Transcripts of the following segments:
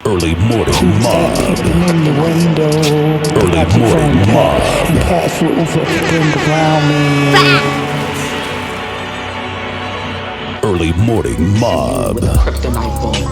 Early morning mob. Peeping in the window. Early morning mob. And cats rules everything around me. Early morning mob. With a Criptoknight bullet.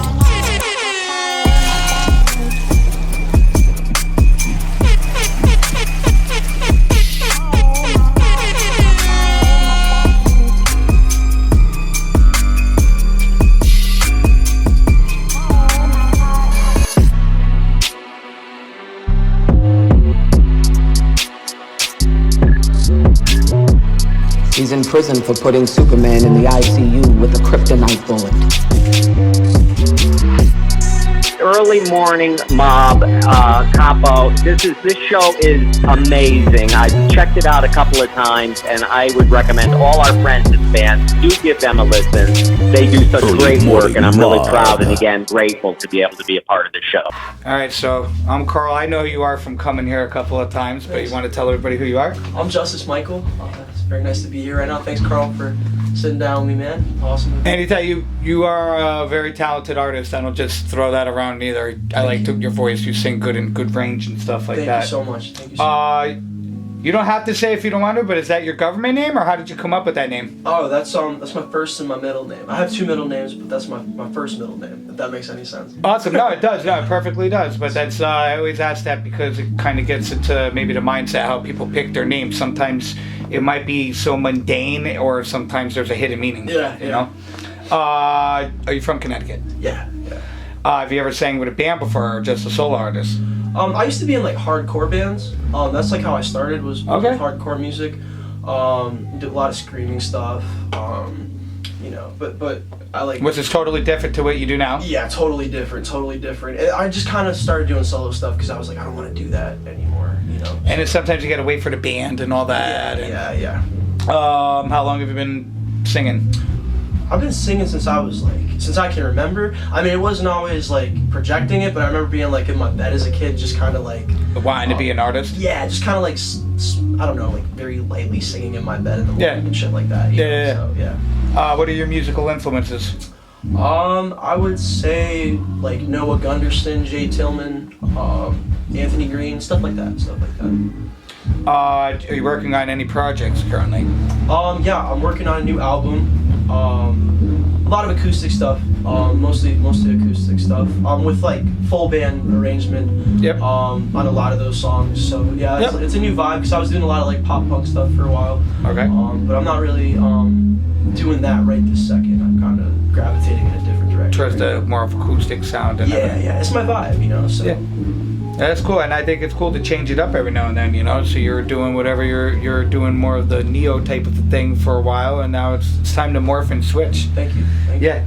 He's in prison for putting Superman in the ICU with a Criptoknight bullet. Early morning mob, capo. This show is amazing. I checked it out a couple of times, and I would recommend all our friends and fans do give them a listen. They do such great work, and I'm really proud and again grateful to be able to be a part of the show. All right, so I'm Carl. I know who you are from coming here a couple of times, but you want to tell everybody who you are? I'm Justus Michael. It's very nice to be here right now. Thanks, Carl, for sitting down with me, man. Awesome. Anytime you are a very talented artist. I don't just throw that around either. I like your voice. You sing good and good range and stuff like that. Thank you so much. Thank you so much. You don't have to say if you don't want to, but is that your government name, or how did you come up with that name? Oh, that's my first and my middle name. I have two middle names, but that's my first middle name, if that makes any sense. Awesome. No, it does. No, it perfectly does. But that's I always ask that because it kind of gets into maybe the mindset how people pick their names. Sometimes it might be so mundane, or sometimes there's a hidden meaning. Yeah. You know. Are you from Connecticut? Yeah. Have you ever sang with a band before, or just a solo artist? I used to be in like hardcore bands. That's like how I started was with hardcore music. Did a lot of screaming stuff. But I like. Which is totally different to what you do now. Yeah, totally different. I just kind of started doing solo stuff because I was like, I don't want to do that anymore. And then sometimes you got to wait for the band and all that. Yeah. How long have you been singing? I've been singing since I can remember. I mean, it wasn't always like projecting it, but I remember being like in my bed as a kid, just kind of like wanting to be an artist. Yeah, just kind of like I don't know, like very lightly singing in my bed in the morning and shit like that. Yeah. So, what are your musical influences? I would say like Noah Gunderson, Jay Tillman, Anthony Green, stuff like that. Are you working on any projects currently? Yeah, I'm working on a new album. A lot of acoustic stuff, mostly acoustic stuff. With like full band arrangement. Yep. On a lot of those songs. So yeah, it's a new vibe because I was doing a lot of like pop punk stuff for a while. Okay. But I'm not really doing that right this second. I'm kind of gravitating in a different direction. Towards the more of acoustic sound. And yeah, it's my vibe, So. Yeah. That's cool, and I think it's cool to change it up every now and then, So you're doing whatever you're doing more of the neo type of thing for a while, and now it's time to morph and switch. Thank you. Yeah.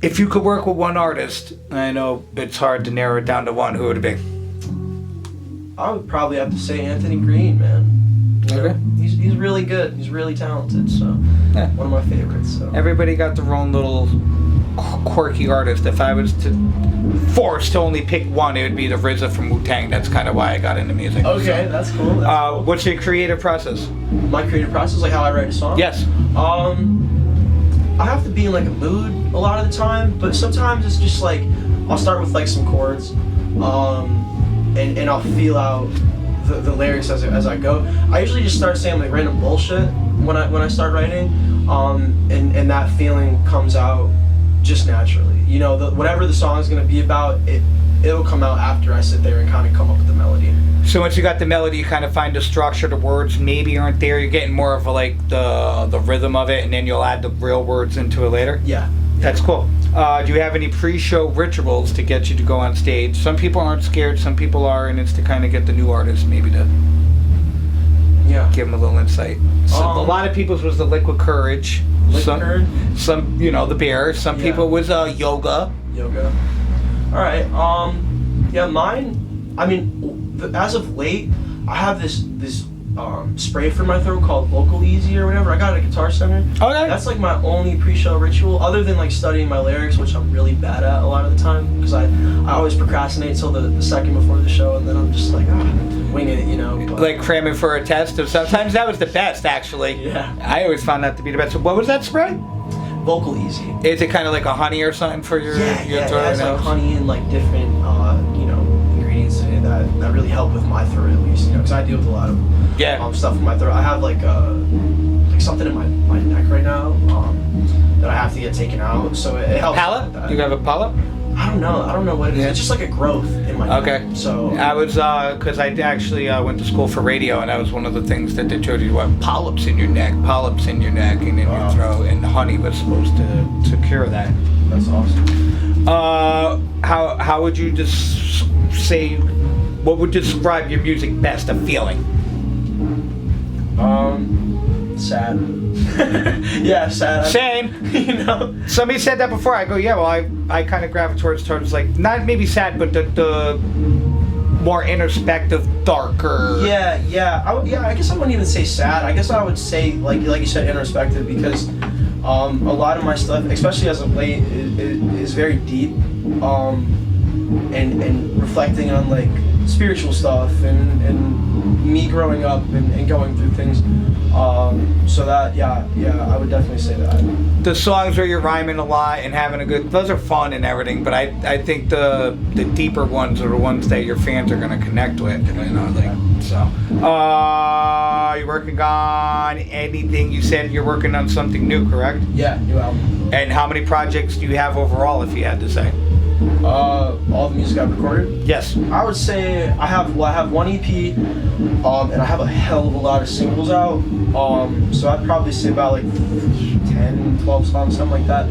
If you could work with one artist, and I know it's hard to narrow it down to one, who would it be? I would probably have to say Anthony Green, man. Okay. He's really good. He's really talented. So one of my favorites. So. Everybody got their own little quirky artist. If I was forced to only pick one, it would be the RZA from Wu-Tang. That's kind of why I got into music. Okay, that's cool. What's your creative process? My creative process, like how I write a song? Yes. I have to be in like a mood a lot of the time, but sometimes it's just like I'll start with like some chords, and I'll feel out the lyrics as I go. I usually just start saying like random bullshit when I start writing, and that feeling comes out just naturally. Whatever the song is gonna be about, it'll come out after I sit there and kind of come up with the melody. So once you got the melody, you kind of find the structure. The words maybe aren't there. You're getting more of the rhythm of it, and then you'll add the real words into it later. Yeah. That's cool. Do you have any pre-show rituals to get you to go on stage? Some people aren't scared, some people are, and it's to kind of get the new artists maybe to give them a little insight. So a lot of people's was the liquid courage. Some the bear. Some people was yoga. All right. Mine. I mean, as of late, I have this spray for my throat called Vocal Easy or whatever. I got it at Guitar Center. Okay. That's like my only pre-show ritual, other than like studying my lyrics, which I'm really bad at a lot of the time because I always procrastinate till the second before the show, and then I'm just like wing it, But, like cramming for a test. Or sometimes that was the best, actually. Yeah. I always found that to be the best. What was that spray? vocal easy. Is it kind of like a honey or something for your Yeah, it throat? has like honey and like different, ingredients in it that really help with my throat at least, because I deal with a lot of stuff in my throat. I have like something in my neck right now that I have to get taken out, so it helps. Polyp? With that. Do you have a polyp? I don't know what it is. Yeah. It's just like a growth in my neck. Okay. So I was, because I actually went to school for radio, and that was one of the things that they told you, what, polyps in your neck, and in your throat, and honey was supposed to cure that. That's awesome. How would you just say, what would describe your music best, a feeling? Sad. Yeah, sad. Same. Somebody said that before. I go, yeah, well, I kind of gravitate towards like, not maybe sad, but the more introspective, darker. Yeah. I guess I wouldn't even say sad. I guess I would say like you said, introspective, because a lot of my stuff, especially as of late, is very deep, and reflecting on like spiritual stuff and me growing up and going through things. So that, yeah, I would definitely say that. The songs where you're rhyming a lot and having a good, those are fun and everything, but I think the deeper ones are the ones that your fans are going to connect with, so. Are you working on anything? You said you're working on something new, correct? Yeah, new album. And how many projects do you have overall, if you had to say? All the music I've recorded? Yes. I would say I have one EP, and I have a hell of a lot of singles out. So I'd probably say about like 10, 12 songs, something like that.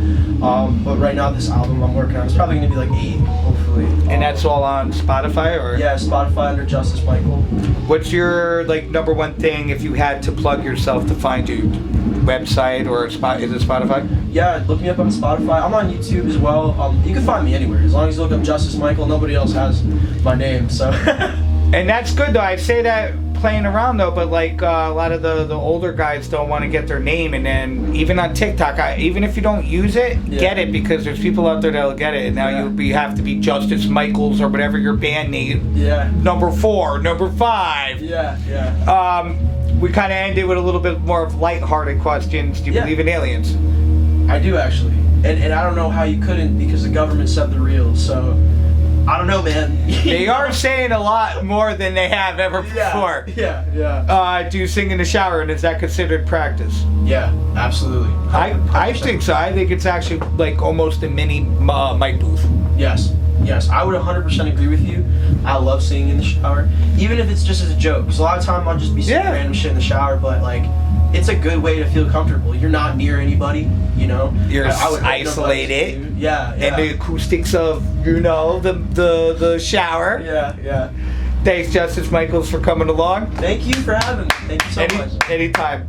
But right now this album I'm working on, it's probably gonna be like 8, hopefully. And that's all on Spotify, or? Yeah, Spotify under Justus Michael. What's your like number one thing if you had to plug yourself to find you? Website or is it Spotify? Yeah, look me up on Spotify. I'm on YouTube as well. You can find me anywhere as long as you look up Justus Michael. Nobody else has my name, so. And that's good though. I say that playing around though, but like a lot of the older guys don't want to get their name, and then even on TikTok, even if you don't use it, get it, because there's people out there that'll get it. And now you have to be Justus Michaels or whatever your band name. Yeah. Number 4, number 5. Yeah. We kind of ended with a little bit more of lighthearted questions. Do you believe in aliens? I do, actually. And I don't know how you couldn't, because the government said they're real, so I don't know, man. They are saying a lot more than they have ever before. Yeah. Do you sing in the shower, and is that considered practice? Yeah, absolutely. I think so. I think it's actually like almost a mini mic booth. Yes, I would 100% agree with you. I love singing in the shower, even if it's just as a joke. Because a lot of time I'll just be singing random shit in the shower, but like, it's a good way to feel comfortable. You're not near anybody, You're I would isolated. Yeah. And the acoustics of the shower. Yeah. Thanks, Justus Michaels, for coming along. Thank you for having me. Thank you so much. Anytime.